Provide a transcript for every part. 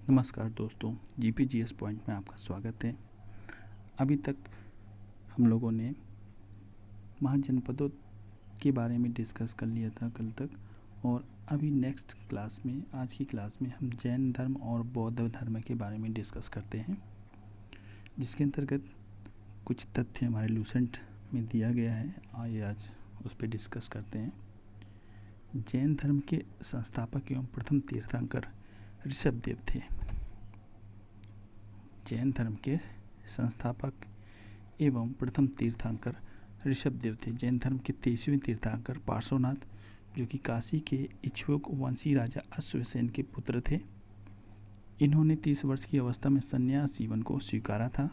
नमस्कार दोस्तों, जीपीजीएस पॉइंट में आपका स्वागत है। अभी तक हम लोगों ने महाजनपदों के बारे में डिस्कस कर लिया था कल तक, और अभी नेक्स्ट क्लास में, आज की क्लास में हम जैन धर्म और बौद्ध धर्म के बारे में डिस्कस करते हैं, जिसके अंतर्गत कुछ तथ्य हमारे लूसेंट में दिया गया है। आइए आज उस पर डिस्कस करते हैं। जैन धर्म के संस्थापक एवं प्रथम तीर्थंकर ऋषभदेव थे। जैन धर्म के संस्थापक एवं प्रथम तीर्थंकर ऋषभदेव थे। जैन धर्म के 23वें तीर्थंकर पार्श्वनाथ, जो कि काशी के इक्ष्वाकु वंशी राजा अश्वसेन के पुत्र थे। इन्होंने 30 वर्ष की अवस्था में संन्यास जीवन को स्वीकारा था।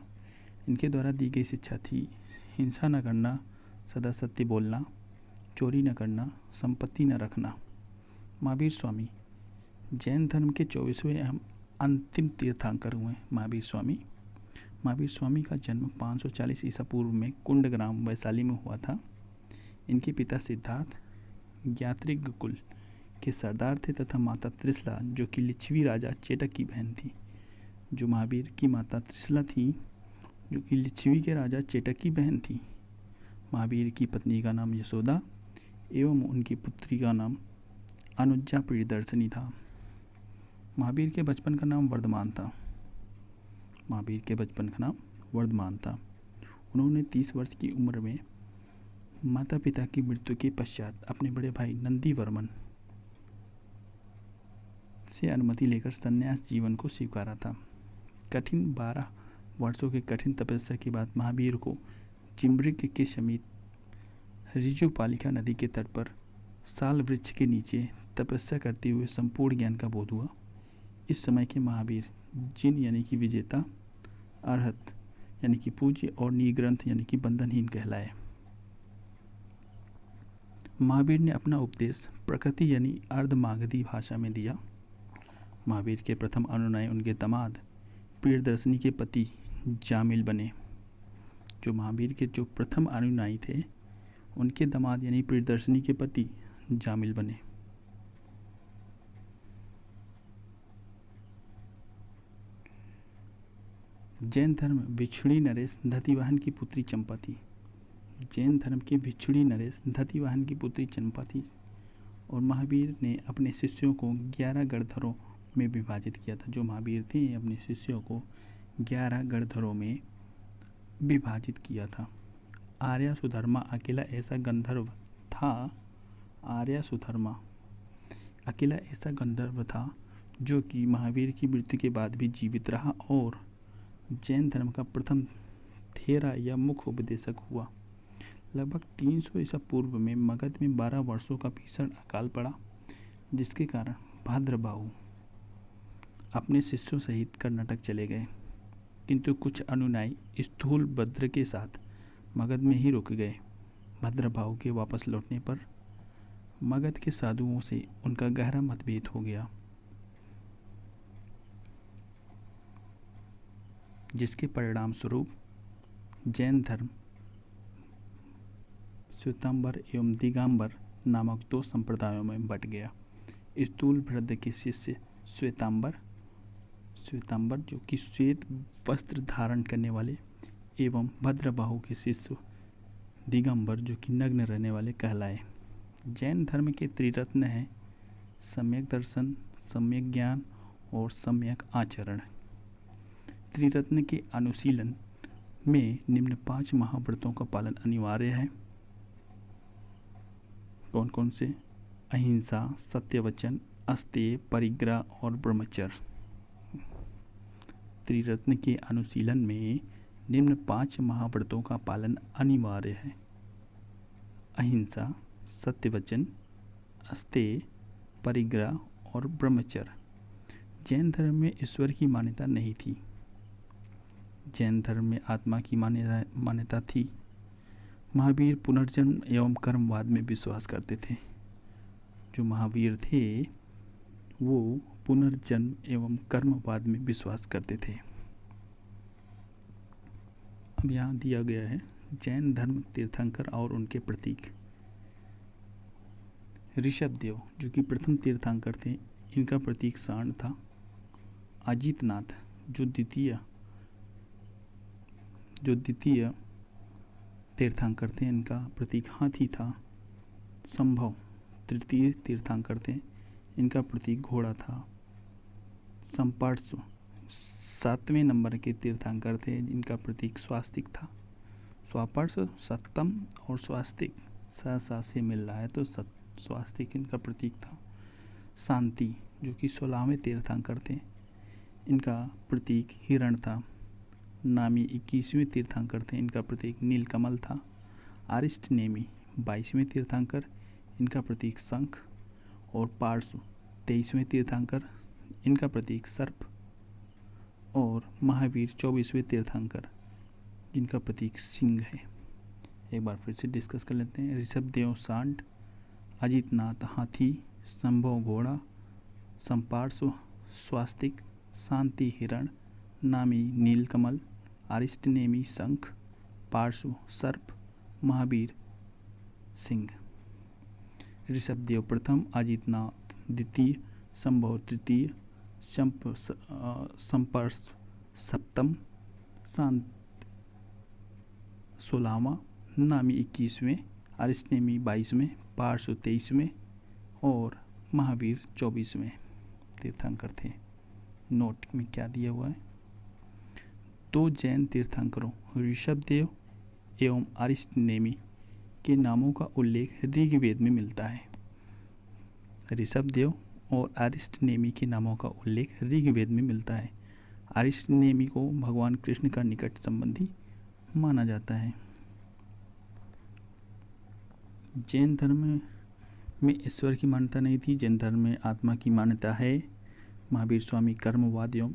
इनके द्वारा दी गई शिक्षा थी: हिंसा न करना, सदा सत्य बोलना, चोरी न करना, संपत्ति न रखना। महावीर स्वामी जैन धर्म के 24वें एवं अंतिम तीर्थंकर हुए। महावीर स्वामी का जन्म 540 ईसा पूर्व में कुंडग्राम वैशाली में हुआ था। इनके पिता सिद्धार्थ ज्ञात्रिक कुल के सरदार थे तथा माता त्रिशला, जो कि लिच्छवी राजा चेटक की बहन थी। जो महावीर की माता त्रिशला थी, जो कि लिच्छवी के राजा चेटक की बहन थी। महावीर की पत्नी का नाम यशोदा एवं उनकी पुत्री का नाम अनुजा प्रियदर्शनी था। महावीर के बचपन का नाम वर्धमान था। उन्होंने 30 वर्ष की उम्र में माता पिता की मृत्यु के पश्चात अपने बड़े भाई नंदीवर्मन से अनुमति लेकर संन्यास जीवन को स्वीकारा था। 12 वर्षों के कठिन तपस्या के बाद महावीर को चिम्ब्रिक के समीप ऋजुपालिका नदी के तट पर साल वृक्ष के नीचे तपस्या करते हुए संपूर्ण ज्ञान का बोध हुआ। इस समय के महावीर जिन यानी कि विजेता, अरहत यानी कि पूज्य और निग्रंथ यानी कि बंधनहीन कहलाए। महावीर ने अपना उपदेश प्रकृति यानी अर्धमागधी भाषा में दिया। महावीर के प्रथम अनुयायी उनके दामाद प्रियदर्शनी के पति जामिल बने। जो महावीर के जो प्रथम अनुयायी थे, उनके दामाद यानी प्रियदर्शनी के पति जामिल बने। जैन धर्म भिक्षुणी नरेश दधिवाहन की पुत्री चंपा थी। जैन धर्म के भिक्षुणी नरेश दधिवाहन की पुत्री चंपा थी, और महावीर ने अपने शिष्यों को 11 गणधरों में विभाजित किया था। जो महावीर थे, अपने शिष्यों को 11 गणधरों में विभाजित किया था। आर्या सुधर्मा अकेला ऐसा गंधर्व था जो कि महावीर की मृत्यु के बाद भी जीवित रहा और जैन धर्म का प्रथम थेरा या मुख्य उपदेशक हुआ। लगभग 300 ईसा पूर्व में मगध में 12 वर्षों का भीषण अकाल पड़ा, जिसके कारण भद्रबाहु अपने शिष्यों सहित कर्नाटक चले गए, किंतु कुछ अनुयायी स्थूल भद्र के साथ मगध में ही रुक गए। भद्रबाहु के वापस लौटने पर मगध के साधुओं से उनका गहरा मतभेद हो गया, जिसके परिणाम स्वरूप जैन धर्म श्वेतांबर एवं दिगंबर नामक 2 संप्रदायों में बंट गया। स्थूल भद्र के शिष्य श्वेतांबर जो कि श्वेत वस्त्र धारण करने वाले, एवं भद्रबाहु के शिष्य दिगंबर जो कि नग्न रहने वाले कहलाए। जैन धर्म के त्रिरत्न हैं: सम्यक दर्शन, सम्यक ज्ञान और सम्यक आचरण। त्रिरत्न के अनुशीलन में निम्न 5 महाव्रतों का पालन अनिवार्य है। कौन कौन से? अहिंसा, सत्यवचन, अस्तेय, परिग्रह और ब्रह्मचर्य। त्रिरत्न के अनुशीलन में निम्न 5 महाव्रतों का पालन अनिवार्य है: अहिंसा, सत्यवचन, अस्तेय, परिग्रह और ब्रह्मचर्य। जैन धर्म में ईश्वर की मान्यता नहीं थी। जैन धर्म में आत्मा की मान्यता थी। महावीर पुनर्जन्म एवं कर्मवाद में विश्वास करते थे। जो महावीर थे, वो पुनर्जन्म एवं कर्मवाद में विश्वास करते थे। अब यहाँ दिया गया है जैन धर्म तीर्थंकर और उनके प्रतीक। ऋषभदेव जो कि प्रथम तीर्थंकर थे, इनका प्रतीक सांड था। अजितनाथ जो द्वितीय तीर्थंकर थे, इनका प्रतीक हाथी था। संभव तृतीय तीर्थंकर थे, इनका प्रतीक घोड़ा था। संपर्श 7वें नंबर के तीर्थंकर थे, इनका प्रतीक स्वास्तिक था। स्वापर्श सप्तम और स्वास्तिक सा से मिल रहा है, तो स्वास्तिक इनका प्रतीक था। शांति जो कि 16वें तीर्थंकर थे, इनका प्रतीक हिरण था। नामी 21वें तीर्थंकर थे, इनका प्रतीक नीलकमल था। अरिष्ट नेमी 22वें तीर्थंकर, इनका प्रतीक शंख। और पार्श्व 23वें तीर्थंकर, इनका प्रतीक सर्प। और महावीर 24वें तीर्थंकर, जिनका प्रतीक सिंह है। एक बार फिर से डिस्कस कर लेते हैं। ऋषभदेव सांड, अजितनाथ हाथी, संभव घोड़ा, संपार्श्व स्वास्तिक, शांति हिरण, नामी नीलकमल, अरिष्टनेमी शंख, पार्श्व सर्प, महावीर सिंह। ऋषभदेव प्रथम, अजितनाथ द्वितीय, संभव तृतीय, संपर्श सप्तम, शांत 16वां, नामी 21वें, अरिष्टनेमी 22वें, पार्श्व 23वें और महावीर 24वें तीर्थंकर थे। नोट में क्या दिया हुआ है? 2 जैन तीर्थंकरों ऋषभदेव एवं अरिष्टनेमी के नामों का उल्लेख ऋग्वेद में मिलता है। ऋषभदेव और अरिष्टनेमी के नामों का उल्लेख ऋग्वेद में मिलता है। अरिष्टनेमी को भगवान कृष्ण का निकट संबंधी माना जाता है। जैन धर्म में ईश्वर की मान्यता नहीं थी, जैन धर्म में आत्मा की मान्यता है। महावीर स्वामी कर्मवाद एवं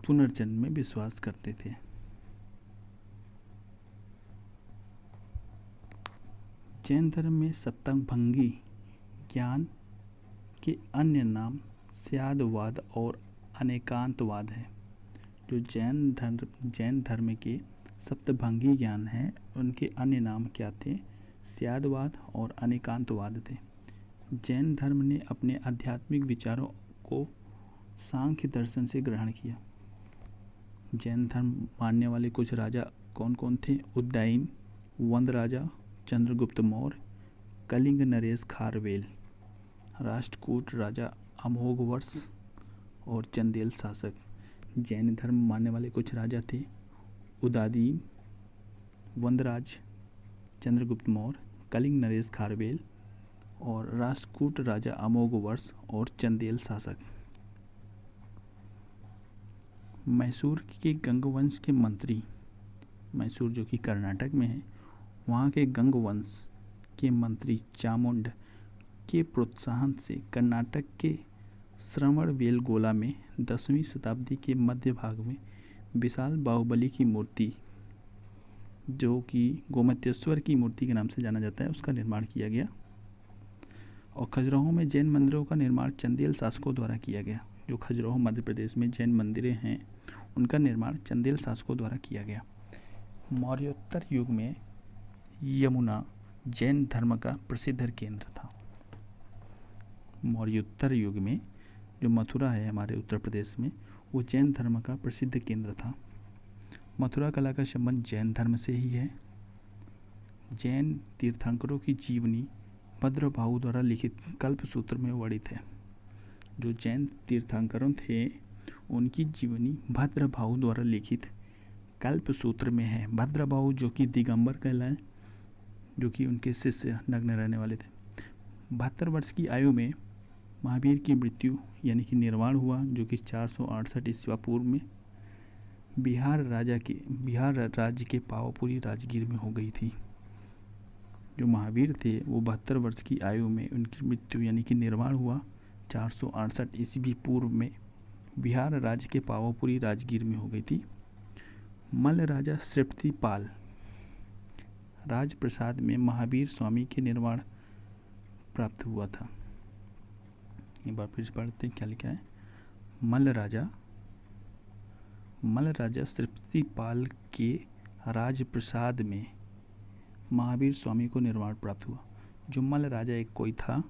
पुनर्जन्म में विश्वास करते थे। जैन धर्म में सप्तभंगी ज्ञान के अन्य नाम स्यादवाद और अनेकांतवाद है। जो जैन धर्म के सप्तभंगी ज्ञान हैं, उनके अन्य नाम क्या थे? स्यादवाद और अनेकांतवाद थे। जैन धर्म ने अपने आध्यात्मिक विचारों को सांख्य दर्शन से ग्रहण किया। जैन धर्म मानने वाले कुछ राजा कौन कौन थे? उदयन वंद राजा, चंद्रगुप्त मौर्य, कलिंग नरेश खारवेल, राष्ट्रकूट राजा अमोघवर्ष और चंदेल शासक। जैन धर्म मानने वाले कुछ राजा थे उदयन वंदराज, चंद्रगुप्त मौर्य, कलिंग नरेश खारवेल और राष्ट्रकूट राजा अमोघवर्ष और चंदेल शासक। मैसूर के गंगवंश के मंत्री, मैसूर जो कि कर्नाटक में है, वहाँ के गंगवंश के मंत्री चामुंड के प्रोत्साहन से कर्नाटक के श्रवणबेलगोला में 10वीं शताब्दी के मध्य भाग में विशाल बाहुबली की मूर्ति, जो कि गोमतेश्वर की मूर्ति के नाम से जाना जाता है, उसका निर्माण किया गया। और खजुराहो में जैन मंदिरों का निर्माण चंदेल शासकों द्वारा किया गया। जो खजुराहो मध्य प्रदेश में जैन मंदिरें हैं, उनका निर्माण चंदेल शासकों द्वारा किया गया। मौर्योत्तर युग में यमुना जैन धर्म का प्रसिद्ध केंद्र था। मौर्योत्तर युग में जो मथुरा है हमारे उत्तर प्रदेश में, वो जैन धर्म का प्रसिद्ध केंद्र था। मथुरा कला का संबंध जैन धर्म से ही है। जैन तीर्थंकरों की जीवनी भद्रबाहु द्वारा लिखित कल्पसूत्र में वर्णित है। जो जैन तीर्थंकरों थे, उनकी जीवनी भद्रबाहु द्वारा लिखित कल्पसूत्र में है। भद्रबाहु जो कि दिगंबर कहलाए, जो कि उनके शिष्य नग्न रहने वाले थे। 72 वर्ष की आयु में महावीर की मृत्यु यानी कि निर्वाण हुआ, जो कि 468 ईस्वी पूर्व में बिहार राज्य के पावापुरी राजगीर में हो गई थी। जो महावीर थे वो 72 वर्ष की आयु में उनकी मृत्यु यानी कि निर्वाण हुआ 468 ईस्वी पूर्व में बिहार राज्य के पावापुरी राजगीर में हो गई थी। मल्ल राजा श्रीपाल राजप्रसाद में महावीर स्वामी के निर्वाण प्राप्त हुआ था। एक बार फिर से पढ़ते हैं क्या लिखा है। मल्ल राजा श्रीपाल के राजप्रसाद में महावीर स्वामी को निर्वाण प्राप्त हुआ। जो मल्ल राजा एक कोई था,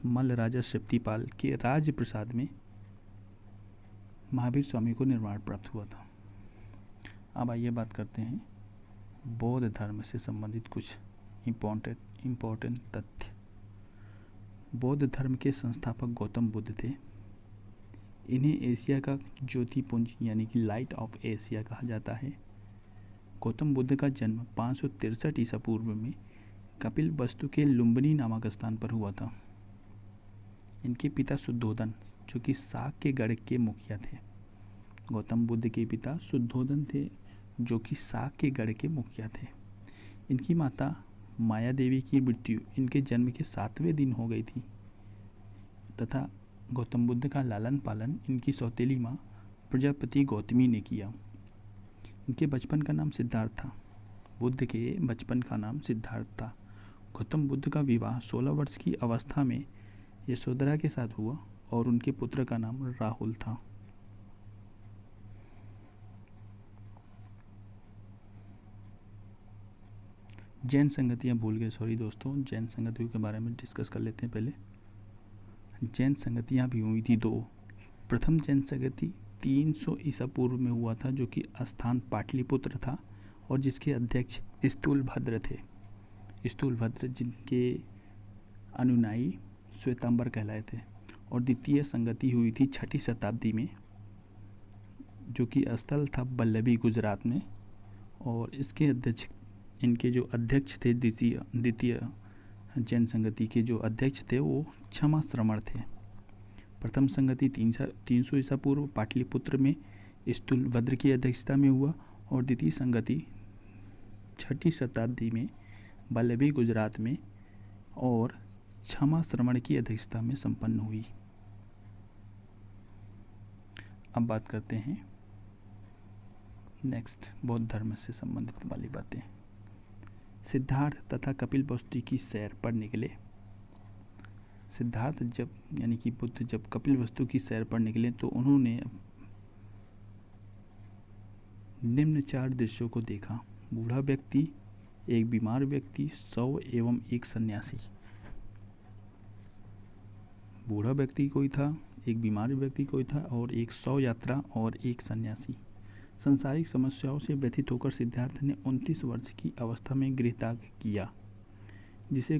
मल्ल राजा श्रीपाल के राजप्रसाद में महावीर स्वामी को निर्वाण प्राप्त हुआ था। अब आइए बात करते हैं बौद्ध धर्म से संबंधित कुछ इम्पोर्टेंट तथ्य। बौद्ध धर्म के संस्थापक गौतम बुद्ध थे। इन्हें एशिया का ज्योतिपुंज यानी कि लाइट ऑफ एशिया कहा जाता है। गौतम बुद्ध का जन्म 563 ईसा पूर्व में कपिल वस्तु के लुम्बिनी नामक स्थान पर हुआ था। इनके पिता शुद्धोधन जो कि साक के गढ़ के मुखिया थे। गौतम बुद्ध के पिता शुद्धोधन थे जो कि साक के गढ़ के मुखिया थे। इनकी माता माया देवी की मृत्यु इनके जन्म के 7वें दिन हो गई थी तथा गौतम बुद्ध का लालन पालन इनकी सौतेली माँ प्रजापति गौतमी ने किया। इनके बचपन का नाम सिद्धार्थ था। बुद्ध के बचपन का नाम सिद्धार्थ था। गौतम बुद्ध का विवाह 16 वर्ष की अवस्था में यशोधरा के साथ हुआ और उनके पुत्र का नाम राहुल था। जैन संगतियाँ भूल गए, सॉरी दोस्तों, जैन संगतियों के बारे में डिस्कस कर लेते हैं। पहले जैन संगतियाँ भी हुई थी दो। प्रथम जैन संगति 300 ईसा पूर्व में हुआ था जो कि स्थान पाटलिपुत्र था और जिसके अध्यक्ष स्थूलभद्र थे। स्थूलभद्र जिनके अनुयायी श्वेतांबर कहलाए थे। और द्वितीय संगति हुई थी 6ठी शताब्दी में जो कि स्थल था बल्लभी गुजरात में और इसके अध्यक्ष इनके जो अध्यक्ष थे द्वितीय जैन संगति के जो अध्यक्ष थे वो क्षमा श्रमण थे। प्रथम संगति 300 ईसा पूर्व पाटलिपुत्र में स्थूलभद्र की अध्यक्षता में हुआ और द्वितीय संगति 6ठी शताब्दी में बल्लभी गुजरात में और क्षमा श्रमण की अध्यक्षता में संपन्न हुई। अब बात करते हैं नेक्स्ट बौद्ध धर्म से संबंधित वाली बातें। सिद्धार्थ तथा कपिल वस्तु की सैर पर निकले। सिद्धार्थ जब यानी कि बुद्ध जब कपिल वस्तु की सैर पर निकले तो उन्होंने निम्न 4 दृश्यों को देखा। बूढ़ा व्यक्ति, एक बीमार व्यक्ति, 100 एवं एक सन्यासी। बूढ़ा व्यक्ति कोई था, एक बीमार व्यक्ति कोई था और एक 100 यात्रा और एक सन्यासी। सांसारिक समस्याओं से व्यथित होकर सिद्धार्थ ने 29 वर्ष की अवस्था में गृहत्याग किया जिसे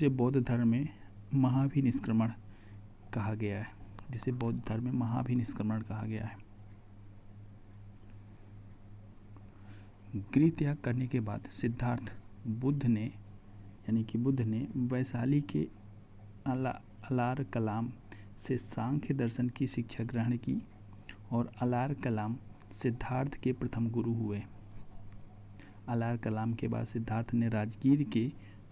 बौद्ध धर्म में महाभिनिष्क्रमण कहा गया है। जिसे बौद्ध धर्म में महाभिनिष्क्रमण कहा गया है। गृह त्याग करने के बाद सिद्धार्थ बुद्ध ने वैशाली के अलार कलाम से सांख्य दर्शन की शिक्षा ग्रहण की और अलार कलाम सिद्धार्थ के प्रथम गुरु हुए। अलार कलाम के बाद सिद्धार्थ ने राजगीर के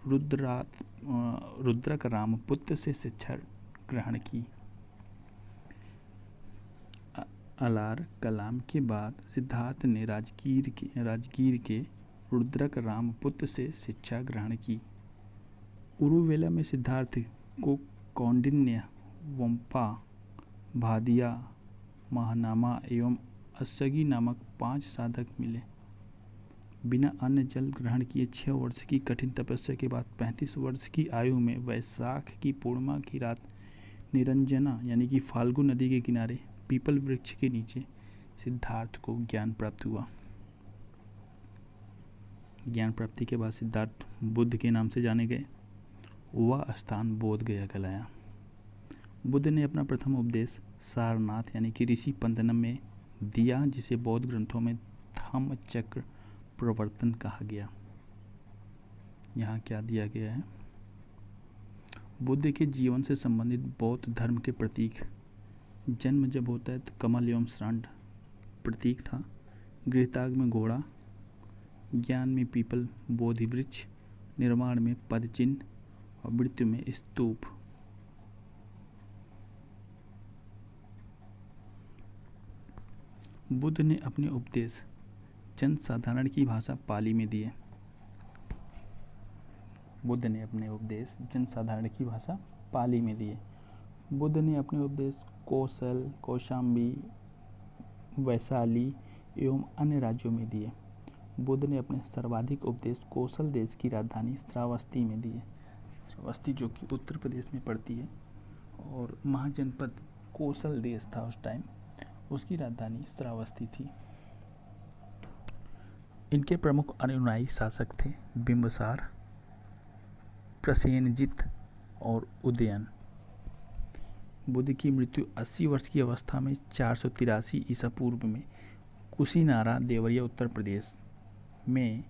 रुद्रक रामपुत्र से शिक्षा ग्रहण की। अलार कलाम के बाद सिद्धार्थ ने राजगीर के रुद्रक रामपुत्र से शिक्षा ग्रहण की। उरुवेला में सिद्धार्थ को कौंडिन्य, वंपा, भादिया, महानामा एवं अस्सगी नामक 5 साधक मिले। बिना अन्न जल ग्रहण किए 6 वर्ष की कठिन तपस्या के बाद 35 वर्ष की आयु में वैशाख की पूर्णिमा की रात निरंजना यानी कि फाल्गु नदी के किनारे पीपल वृक्ष के नीचे सिद्धार्थ को ज्ञान प्राप्त हुआ। ज्ञान प्राप्ति के बाद सिद्धार्थ बुद्ध के नाम से जाने गए। वह स्थान बोध गया कहलाया। बुद्ध ने अपना प्रथम उपदेश सारनाथ यानी कि ऋषि पंदनम में दिया जिसे बौद्ध ग्रंथों में धम्म चक्र प्रवर्तन कहा गया। यहाँ क्या दिया गया है? बुद्ध के जीवन से संबंधित बौद्ध धर्म के प्रतीक। जन्म जब होता है तो कमल एवं षंड प्रतीक था। गृहत्याग में घोड़ा, ज्ञान में पीपल बोधि वृक्ष, निर्माण में पद चिन्ह और मृत्यु में स्तूप। बुद्ध ने अपने उपदेश जन साधारण की भाषा पाली में दिए। बुद्ध ने अपने उपदेश जन साधारण की भाषा पाली में दिए। बुद्ध ने अपने उपदेश कौशल, कौशाम्बी, वैशाली एवं अन्य राज्यों में दिए। बुद्ध ने अपने सर्वाधिक उपदेश कौशल देश की राजधानी श्रावस्ती में दिए। श्रावस्ती जो कि उत्तर प्रदेश में पड़ती है और महाजनपद कौशल देश था उस टाइम उसकी राजधानी श्रावस्ती थी। इनके प्रमुख अनुयायी शासक थे बिंबिसार, प्रसेनजित और उदयन। बुद्ध की मृत्यु 80 वर्ष की अवस्था में 483 ईसा पूर्व में कुशीनारा देवरिया उत्तर प्रदेश में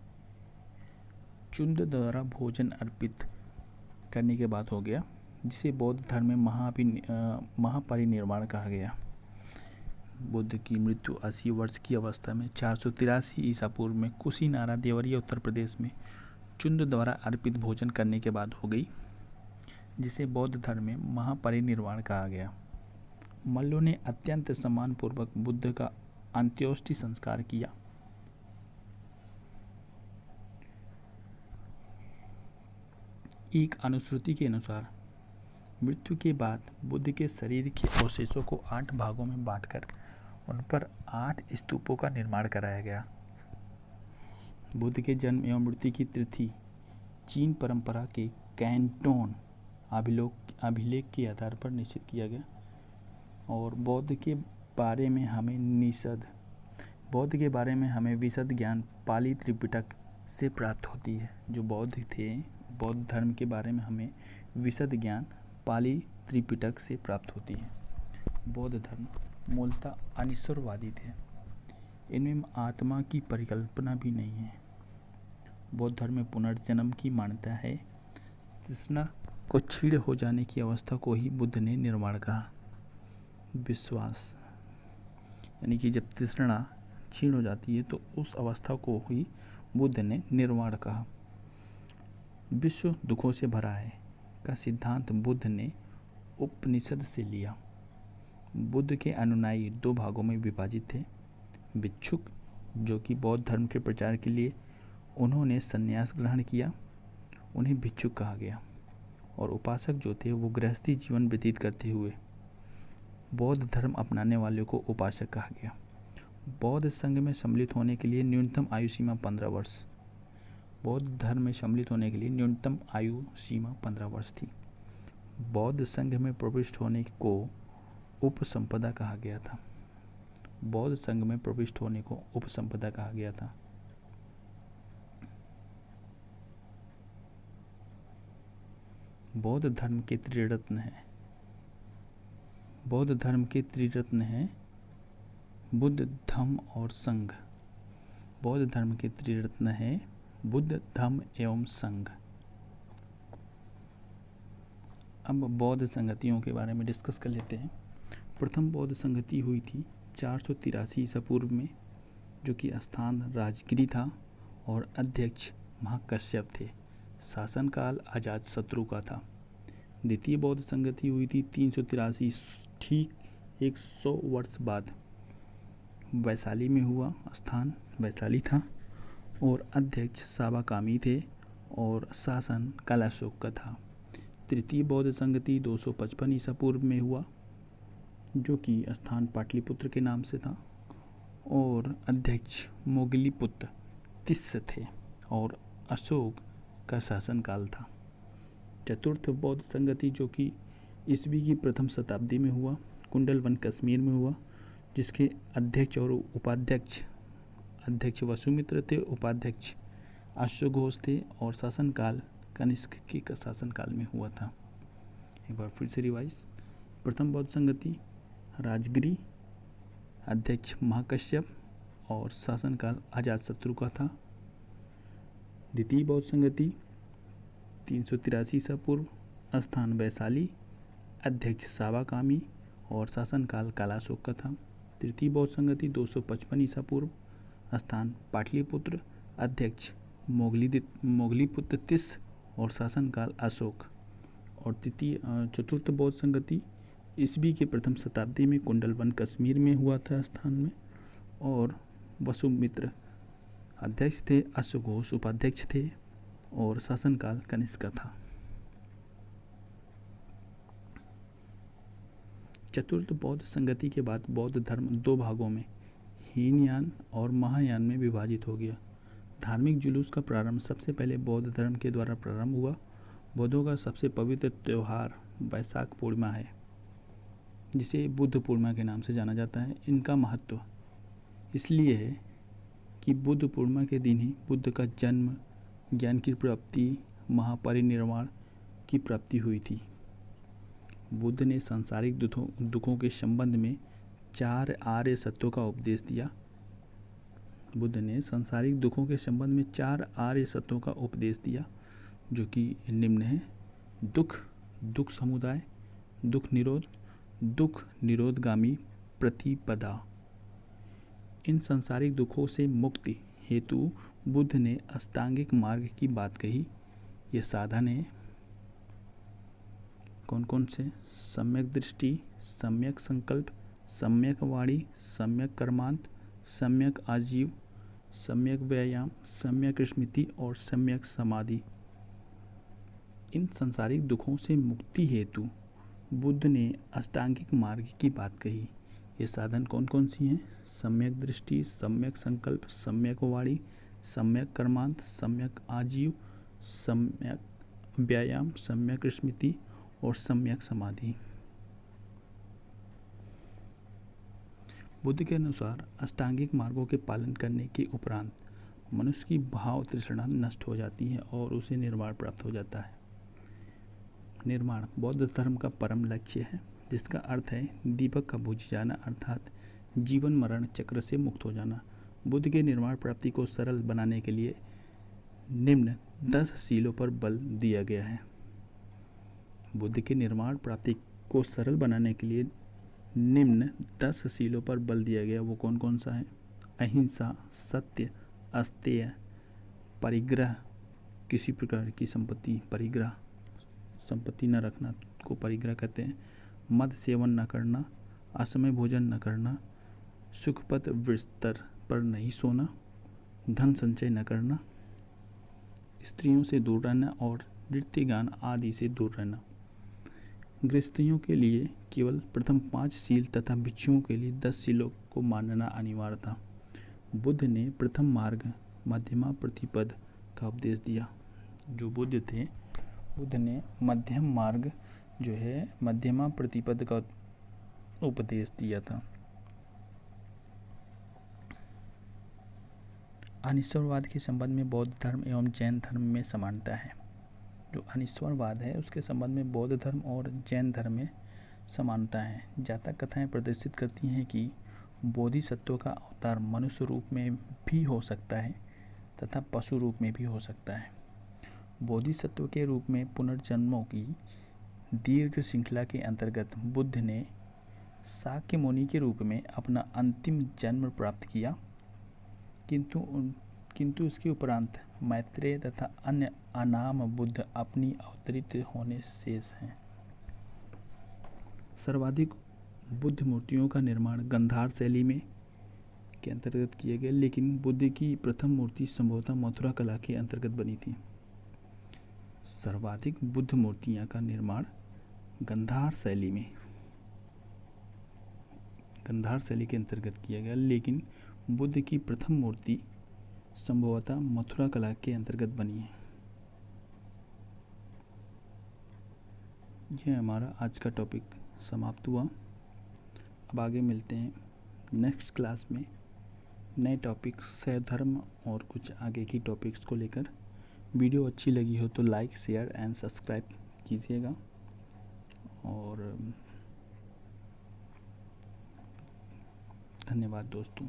चुंद द्वारा भोजन अर्पित करने के बाद हो गया, जिसे बौद्ध धर्म में महापरिनिर्वाण कहा गया। बुद्ध की मृत्यु 80 वर्ष की अवस्था में 483 ईसा पूर्व में कुशीनारा देवरिया उत्तर प्रदेश में चुंद द्वारा अर्पित भोजन करने के बाद हो गई, जिसे बौद्ध धर्म में महापरिनिर्वाण कहा गया। मल्लों ने अत्यंत सम्मानपूर्वक बुद्ध का अंत्योष्टि संस्कार किया। एक अनुश्रुति के अनुसार मृत्यु के बाद बुद्ध के शरीर के अवशेषों को 8 भागों में बांटकर उन पर 8 स्तूपों का निर्माण कराया गया। बुद्ध के जन्म एवं मृत्यु की तिथि चीन परंपरा के कैंटोन अभिलेख के आधार पर निश्चित किया गया। और बौद्ध के बारे में हमें विशद ज्ञान पाली त्रिपिटक से प्राप्त होती है। जो बौद्ध थे, बौद्ध धर्म के बारे में हमें विशद ज्ञान पाली त्रिपिटक से प्राप्त होती है। बौद्ध धर्म मूलतः अनिश्वरवादी थे। इनमें आत्मा की परिकल्पना भी नहीं है। बौद्ध धर्म में पुनर्जन्म की मान्यता है। तृष्णा को क्षीण हो जाने की अवस्था को ही बुद्ध ने निर्वाण कहा। विश्वास यानी कि जब तृष्णा क्षीण हो जाती है तो उस अवस्था को ही बुद्ध ने निर्वाण कहा। विश्व दुखों से भरा है का सिद्धांत बुद्ध ने उपनिषद से लिया। बुद्ध के अनुयायी 2 भागों में विभाजित थे। भिक्षुक, जो कि बौद्ध धर्म के प्रचार के लिए उन्होंने संन्यास ग्रहण किया, उन्हें भिक्षुक कहा गया। और उपासक जो थे वो गृहस्थी जीवन व्यतीत करते हुए बौद्ध धर्म अपनाने वालों को उपासक कहा गया। बौद्ध संघ में सम्मिलित होने के लिए न्यूनतम आयु सीमा 15 वर्ष। बौद्ध धर्म में सम्मिलित होने के लिए न्यूनतम आयु सीमा 15 वर्ष थी। बौद्ध संघ में प्रविष्ट होने को उपसंपदा कहा गया था। बौद्ध संघ में प्रविष्ट होने को उपसंपदा कहा गया था। बौद्ध धर्म के त्रिरत्न हैं। बौद्ध धर्म के त्रिरत्न हैं बुद्ध, धम्म और संघ। बौद्ध धर्म के त्रिरत्न हैं बुद्ध, धम्म एवं संघ। अब बौद्ध संगतियों के बारे में डिस्कस कर लेते हैं। प्रथम बौद्ध संगति हुई थी 483 ईसा पूर्व में, जो कि स्थान राजगिरी था और अध्यक्ष महाकश्यप थे। शासनकाल अजातशत्रु का था। द्वितीय बौद्ध संगति हुई थी 383, ठीक 100 वर्ष बाद वैशाली में हुआ। स्थान वैशाली था और अध्यक्ष साबाकामी थे और शासन कालाशोक का था। तृतीय बौद्ध संगति 255 ईसा पूर्व में हुआ, जो कि स्थान पाटलिपुत्र के नाम से था और अध्यक्ष मोगलीपुत्र तिस्स थे और अशोक का शासनकाल था। चतुर्थ बौद्ध संगति, जो कि ईस्वी की प्रथम शताब्दी में हुआ, कुंडलवन कश्मीर में हुआ, जिसके अध्यक्ष और उपाध्यक्ष, अध्यक्ष वसुमित्र थे, उपाध्यक्ष अश्वघोष थे और शासनकाल कनिष्क के शासनकाल में हुआ था। एक बार फिर से रिवाइज। प्रथम बौद्ध संगति राजगिरी, अध्यक्ष महाकश्यप और शासनकाल अजातशत्रु का था। द्वितीय बौद्ध संगति 383 ईसा पूर्व, स्थान वैशाली, अध्यक्ष साबाकामी और शासनकाल कालाशोक का था। तृतीय बौद्ध संगति 255 ईसा पूर्व, स्थान पाटलिपुत्र, अध्यक्ष मोगलीपुत्र तिस्स और शासनकाल अशोक। और चतुर्थ बौद्ध संगति ईस्वी की प्रथम शताब्दी में कुंडलवन कश्मीर में हुआ था स्थान में, और वसुमित्र अध्यक्ष थे, अश्वघोष उपाध्यक्ष थे और शासनकाल कनिष्क का था। चतुर्थ बौद्ध संगति के बाद बौद्ध धर्म 2 भागों में हीनयान और महायान में विभाजित हो गया। धार्मिक जुलूस का प्रारंभ सबसे पहले बौद्ध धर्म के द्वारा प्रारंभ हुआ। बौद्धों का सबसे पवित्र त्यौहार वैशाख पूर्णिमा है। जिसे बुद्ध पूर्णिमा के नाम से जाना जाता है। इनका महत्व इसलिए है कि बुद्ध पूर्णिमा के दिन ही बुद्ध का जन्म, ज्ञान की प्राप्ति, महापरिनिर्वाण की प्राप्ति हुई थी। बुद्ध ने सांसारिक दुखों के संबंध में 4 आर्य सत्यों का उपदेश दिया। बुद्ध ने सांसारिक दुखों के संबंध में 4 आर्य सत्यों का उपदेश दिया, जो कि निम्न है: दुख, दुख समुदाय, दुख निरोधगामी प्रतिपदा। इन सांसारिक दुखों से मुक्ति हेतु बुद्ध ने अष्टांगिक मार्ग की बात कही। ये साधन है कौन कौन से? सम्यक दृष्टि, सम्यक संकल्प, सम्यक वाणी, सम्यक कर्मांत, सम्यक आजीव, सम्यक व्यायाम, सम्यक स्मृति और सम्यक समाधि। इन सांसारिक दुखों से मुक्ति हेतु बुद्ध ने अष्टांगिक मार्ग की बात कही। ये साधन कौन कौन सी हैं? सम्यक दृष्टि, सम्यक संकल्प, सम्यक वाणी, सम्यक कर्मांत, सम्यक आजीव, सम्यक व्यायाम, सम्यक स्मृति और सम्यक समाधि। बुद्ध के अनुसार अष्टांगिक मार्गों के पालन करने के उपरांत मनुष्य की भाव तृष्णा नष्ट हो जाती है और उसे निर्वाण प्राप्त हो जाता है। निर्वाण बौद्ध धर्म का परम लक्ष्य है, जिसका अर्थ है दीपक का बुझ जाना, अर्थात जीवन मरण चक्र से मुक्त हो जाना। बुद्ध के निर्वाण प्राप्ति को सरल बनाने के लिए निम्न 10 शीलों पर बल दिया गया है। बुद्ध के निर्वाण प्राप्ति को सरल बनाने के लिए निम्न 10 शीलों पर बल दिया गया। वो कौन कौन सा है? अहिंसा, सत्य, अस्तेय, परिग्रह, किसी प्रकार की संपत्ति, परिग्रह संपत्ति न रखना को परिग्रह कहते हैं, मद सेवन न करना, असमय भोजन न करना, सुखपद बिस्तर पर नहीं सोना, धन संचय न करना, स्त्रियों से दूर रहना और नृत्य गान आदि से दूर रहना। गृहस्थियों के लिए केवल प्रथम 5 शील तथा भिक्षुओं के लिए 10 शीलों को मानना अनिवार्य था। बुद्ध ने प्रथम मार्ग मध्यमा प्रतिपद का उपदेश दिया। जो बुद्ध थे, बुद्ध ने मध्यम मार्ग जो है मध्यमा प्रतिपद का उपदेश दिया था। अनिश्वरवाद के संबंध में बौद्ध धर्म एवं जैन धर्म में समानता है। जो अनिश्वरवाद है उसके संबंध में बौद्ध धर्म और जैन धर्म में समानता है। जातक कथाएं प्रदर्शित करती हैं कि बोधिसत्व का अवतार मनुष्य रूप में भी हो सकता है तथा पशु रूप में भी हो सकता है। बोधिसत्व के रूप में पुनर्जन्मों की दीर्घ श्रृंखला के अंतर्गत बुद्ध ने शाक्य मुनि के रूप में अपना अंतिम जन्म प्राप्त किया, किंतु इसके उपरांत मैत्रेय तथा अन्य अनाम बुद्ध अपनी अवतरित होने शेष हैं। सर्वाधिक बुद्ध मूर्तियों का निर्माण गंधार शैली में के अंतर्गत किया गया, लेकिन बुद्ध की प्रथम मूर्ति संभवतः मथुरा कला के अंतर्गत बनी थी। सर्वाधिक बुद्ध मूर्तियां का निर्माण गंधार शैली के अंतर्गत किया गया, लेकिन बुद्ध की प्रथम मूर्ति संभवतः मथुरा कला के अंतर्गत बनी है। यह हमारा आज का टॉपिक समाप्त हुआ। अब आगे मिलते हैं नेक्स्ट क्लास में नए टॉपिक्स, शैव धर्म और कुछ आगे की टॉपिक्स को लेकर। वीडियो अच्छी लगी हो तो लाइक, शेयर एंड सब्सक्राइब कीजिएगा और धन्यवाद दोस्तों।